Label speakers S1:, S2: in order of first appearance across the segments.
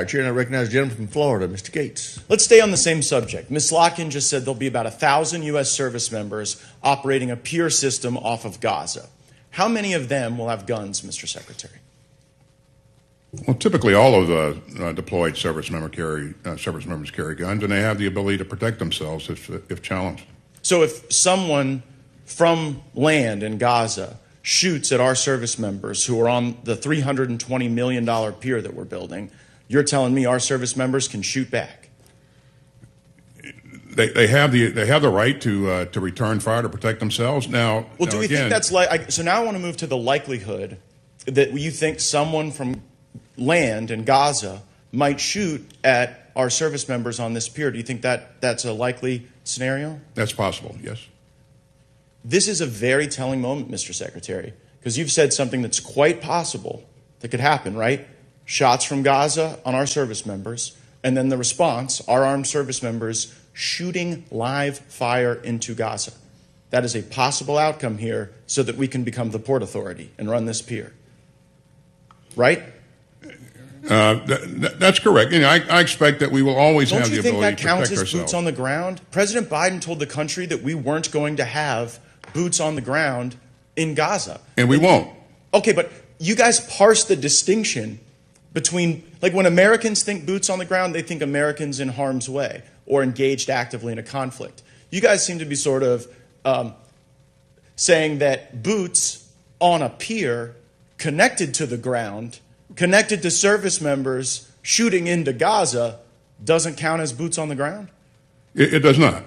S1: Chair, and I recognize the gentleman from Florida, Mr. Gaetz.
S2: Let's stay on the same subject. Ms. Locken just said there'll be about 1,000 U.S. service members operating a pier system off of Gaza. How many of them will have guns, Mr. Secretary?
S3: Well, typically all of the deployed service members carry guns, and they have the ability to protect themselves if challenged.
S2: So if someone from land in Gaza shoots at our service members who are on the $320 million pier that we're building, you're telling me our service members can shoot back?
S3: They have the right to return fire to protect themselves. Now,
S2: well, do we think that's like? So now I want to move to the likelihood that you think someone from land in Gaza might shoot at our service members on this pier. Do you think that that's a likely scenario?
S3: That's possible, yes.
S2: This is a very telling moment, Mr. Secretary, because you've said something that's quite possible that could happen, right? Shots from Gaza on our service members, and then the response, our armed service members shooting live fire into Gaza. That is a possible outcome here so that we can become the Port Authority and run this pier. Right?
S3: That's correct. You know, I expect that we will always have the ability to protect ourselves.
S2: Don't you think that counts as boots on the ground? President Biden told the country that we weren't going to have boots on the ground in Gaza.
S3: And we won't.
S2: Okay, but you guys parse the distinction between, like when Americans think boots on the ground, they think Americans in harm's way or engaged actively in a conflict. You guys seem to be sort of saying that boots on a pier connected to the ground, connected to service members shooting into Gaza, doesn't count as boots on the ground?
S3: It does not.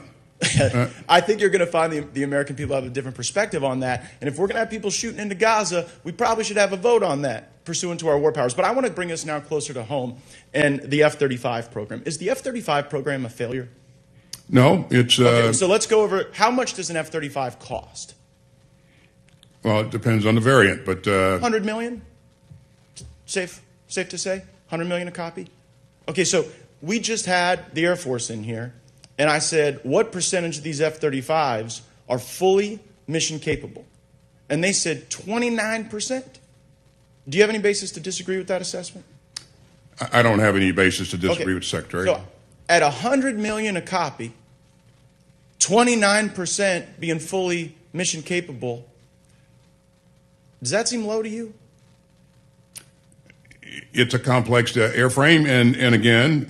S2: I think you're going to find the American people have a different perspective on that. And if we're going to have people shooting into Gaza, we probably should have a vote on that pursuant to our war powers. But I want to bring us now closer to home and the F-35 program. Is the F-35 program a failure?
S3: No, it's...
S2: Okay, so let's go over, how much does an F-35 cost?
S3: Well, it depends on the variant, but...
S2: 100 million? Safe to say? 100 million a copy? Okay, so we just had the Air Force in here, and I said, what percentage of these F-35s are fully mission capable? And they said 29%. Do you have any basis to disagree with that assessment?
S3: I don't have any basis to disagree with the Secretary.
S2: So at 100 million a copy, 29% being fully mission capable, does that seem low to you?
S3: It's a complex airframe, and again,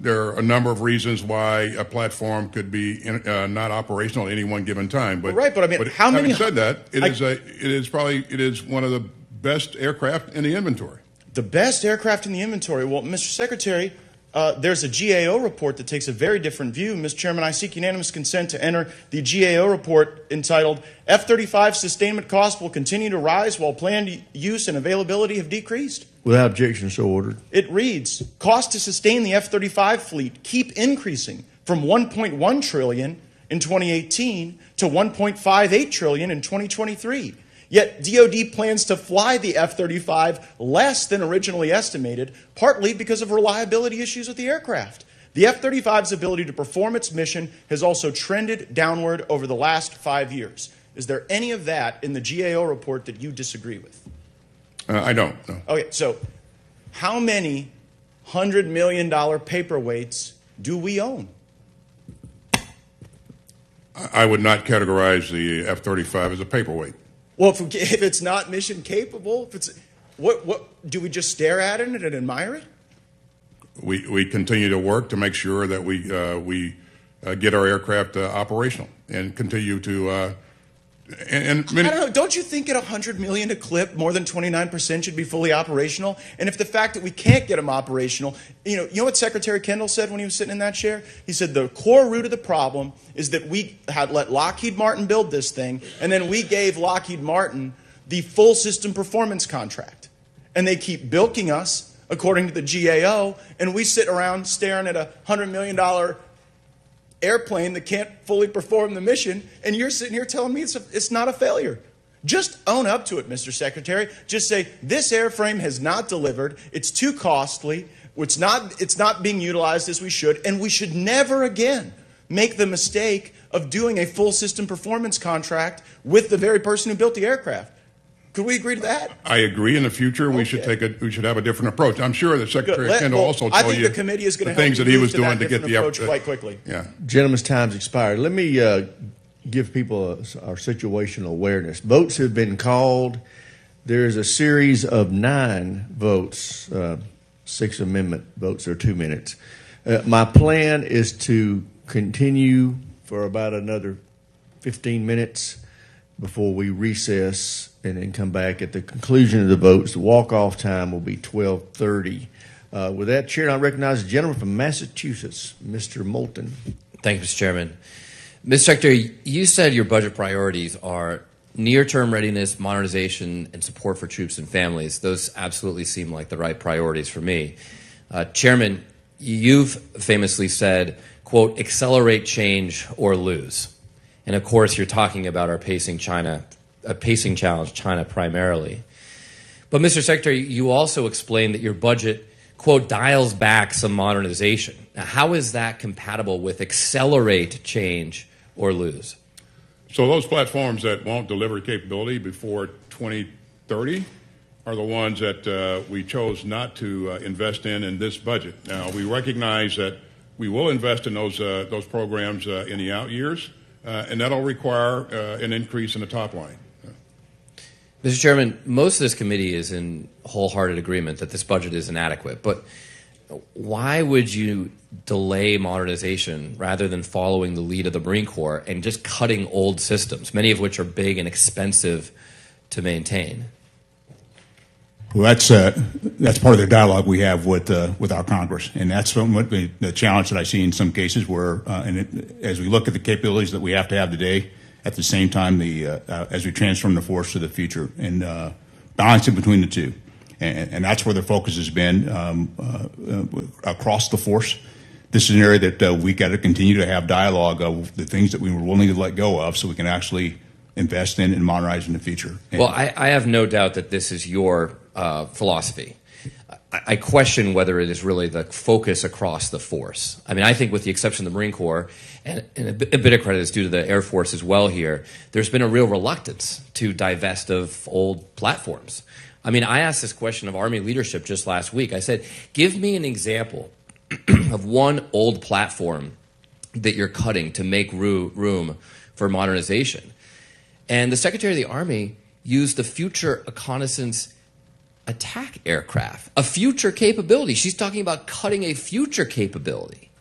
S3: there are a number of reasons why a platform could be not operational at any one given time. But,
S2: right, but I mean, how many?
S3: Having said that, it is one of the best aircraft in the inventory.
S2: The best aircraft in the inventory. Well, Mr. Secretary, there's a GAO report that takes a very different view. Mr. Chairman, I seek unanimous consent to enter the GAO report entitled F-35 sustainment costs will continue to rise while planned use and availability have decreased.
S1: Without objection, so ordered.
S2: It reads, costs to sustain the F-35 fleet keep increasing from $1.1 trillion in 2018 to $1.58 trillion in 2023. Yet DoD plans to fly the F-35 less than originally estimated, partly because of reliability issues with the aircraft. The F-35's ability to perform its mission has also trended downward over the last 5 years. Is there any of that in the GAO report that you disagree with?
S3: I don't, no.
S2: Okay, so how many $100 million paperweights do we own?
S3: I would not categorize the F-35 as a paperweight.
S2: Well, if it's not mission capable, if it's, what do we just stare at it and admire it?
S3: We continue to work to make sure that we get our aircraft operational and continue to. I don't
S2: know. Don't you think at 100 million a clip, more than 29% should be fully operational? And if the fact that we can't get them operational, you know what Secretary Kendall said when he was sitting in that chair? He said the core root of the problem is that we had let Lockheed Martin build this thing, and then we gave Lockheed Martin the full system performance contract, and they keep bilking us according to the GAO, and we sit around staring at a $100 million airplane that can't fully perform the mission, and you're sitting here telling me it's not a failure. Just own up to it, Mr. Secretary. Just say, this airframe has not delivered, it's too costly, it's not being utilized as we should, and we should never again make the mistake of doing a full system performance contract with the very person who built the aircraft. Could we agree to that?
S3: I agree. In the future, we should have a different approach. I'm sure that Secretary Kendall also
S2: I
S3: told
S2: think
S3: you
S2: the committee is going
S3: the
S2: to help
S3: things
S2: you
S3: that he
S2: move
S3: was
S2: to
S3: doing
S2: that
S3: to get
S2: different
S3: the
S2: approach quite quickly.
S3: Yeah.
S1: Gentlemen's time's expired. Let me give people our situational awareness. Votes have been called. There is a series of 9 votes. 6 amendment votes are 2 minutes. My plan is to continue for about another 15 minutes before we recess and then come back at the conclusion of the votes. The walk-off time will be 12:30. With that, Chair, I recognize the gentleman from Massachusetts, Mr. Moulton.
S4: Thank you, Mr. Chairman. Mr. Secretary, you said your budget priorities are near-term readiness, modernization, and support for troops and families. Those absolutely seem like the right priorities for me. Chairman, you've famously said, quote, accelerate change or lose. And of course, you're talking about our pacing challenge, China primarily. But Mr. Secretary, you also explained that your budget, quote, dials back some modernization. Now, how is that compatible with accelerate change or lose?
S3: So those platforms that won't deliver capability before 2030 are the ones that we chose not to invest in this budget. Now, we recognize that we will invest in those programs in the out years, and that'll require an increase in the top line.
S4: Mr. Chairman, most of this committee is in wholehearted agreement that this budget is inadequate, but why would you delay modernization rather than following the lead of the Marine Corps and just cutting old systems, many of which are big and expensive to maintain?
S5: Well, that's part of the dialogue we have with our Congress, and that's somewhat the challenge that I see in some cases where, as we look at the capabilities that we have to have today, at the same time, as we transform the force to the future, and balancing between the two, and that's where the focus has been across the force. This is an area that we got to continue to have dialogue of the things that we were willing to let go of, so we can actually invest in and modernize in the future.
S4: Well, I have no doubt that this is your philosophy. I question whether it is really the focus across the force. I mean, I think with the exception of the Marine Corps, and a bit of credit is due to the Air Force as well here, there's been a real reluctance to divest of old platforms. I mean, I asked this question of Army leadership just last week. I said, give me an example of one old platform that you're cutting to make room for modernization. And the Secretary of the Army used the Future Reconnaissance Attack Aircraft, a future capability. She's talking about cutting a future capability.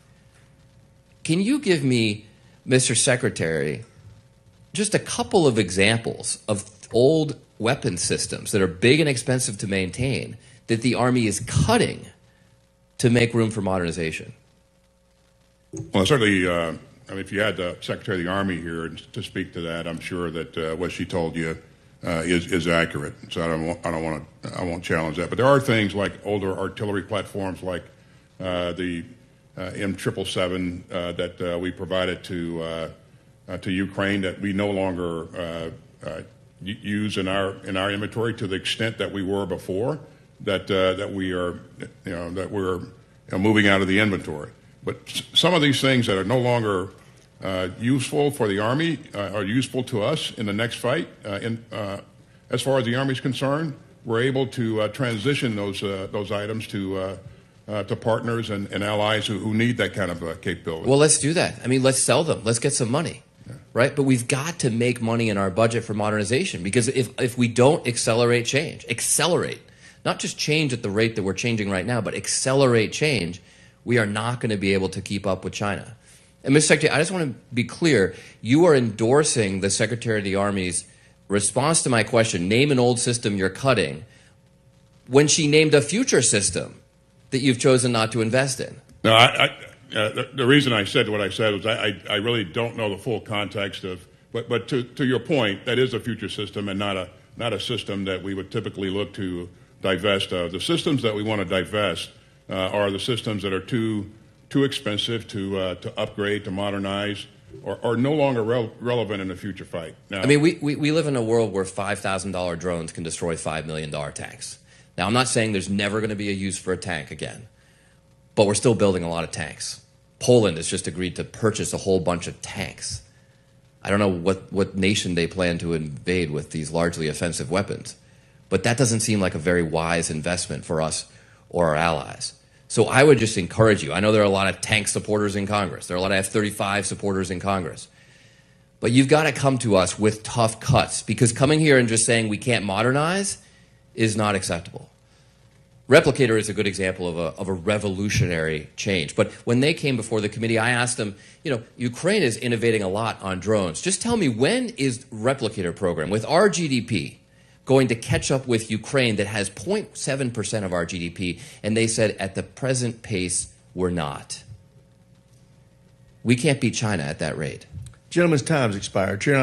S4: Can you give me, Mr. Secretary, just a couple of examples of old weapon systems that are big and expensive to maintain that the Army is cutting to make room for modernization?
S3: Well, certainly, I mean, if you had the Secretary of the Army here to speak to that, I'm sure that what she told you is accurate. So I won't challenge that. But there are things like older artillery platforms, like the M777 that we provided to Ukraine, that we no longer use in our inventory to the extent that we were before. That we are, that we're moving out of the inventory. But some of these things that are no longer useful for the Army are useful to us in the next fight. As far as the Army is concerned, we're able to transition those items to partners and allies who need that kind of capability.
S4: Well, let's do that. I mean, let's sell them. Let's get some money, right? But we've got to make money in our budget for modernization, because if we don't accelerate change, not just change at the rate that we're changing right now, but accelerate change, we are not going to be able to keep up with China. And Mr. Secretary, I just want to be clear. You are endorsing the Secretary of the Army's response to my question, name an old system you're cutting, when she named a future system that you've chosen not to invest in.
S3: No, the reason I said what I said was I really don't know the full context of, but to your point, that is a future system and not a system that we would typically look to divest of. The systems that we want to divest are the systems that are too expensive to upgrade, to modernize, or no longer relevant in the future fight. Now,
S4: I mean, we live in a world where $5,000 drones can destroy $5 million tanks. Now, I'm not saying there's never going to be a use for a tank again, but we're still building a lot of tanks. Poland has just agreed to purchase a whole bunch of tanks. I don't know what nation they plan to invade with these largely offensive weapons. But that doesn't seem like a very wise investment for us or our allies. So I would just encourage you. I know there are a lot of tank supporters in Congress. There are a lot of F-35 supporters in Congress. But you've got to come to us with tough cuts, because coming here and just saying we can't modernize is not acceptable. Replicator is a good example of a revolutionary change. But when they came before the committee, I asked them, Ukraine is innovating a lot on drones. Just tell me, when is Replicator program, with our GDP, going to catch up with Ukraine that has 0.7% of our GDP? And they said, at the present pace, we're not. We can't beat China at that rate.
S1: Gentlemen's time's expired. Chair,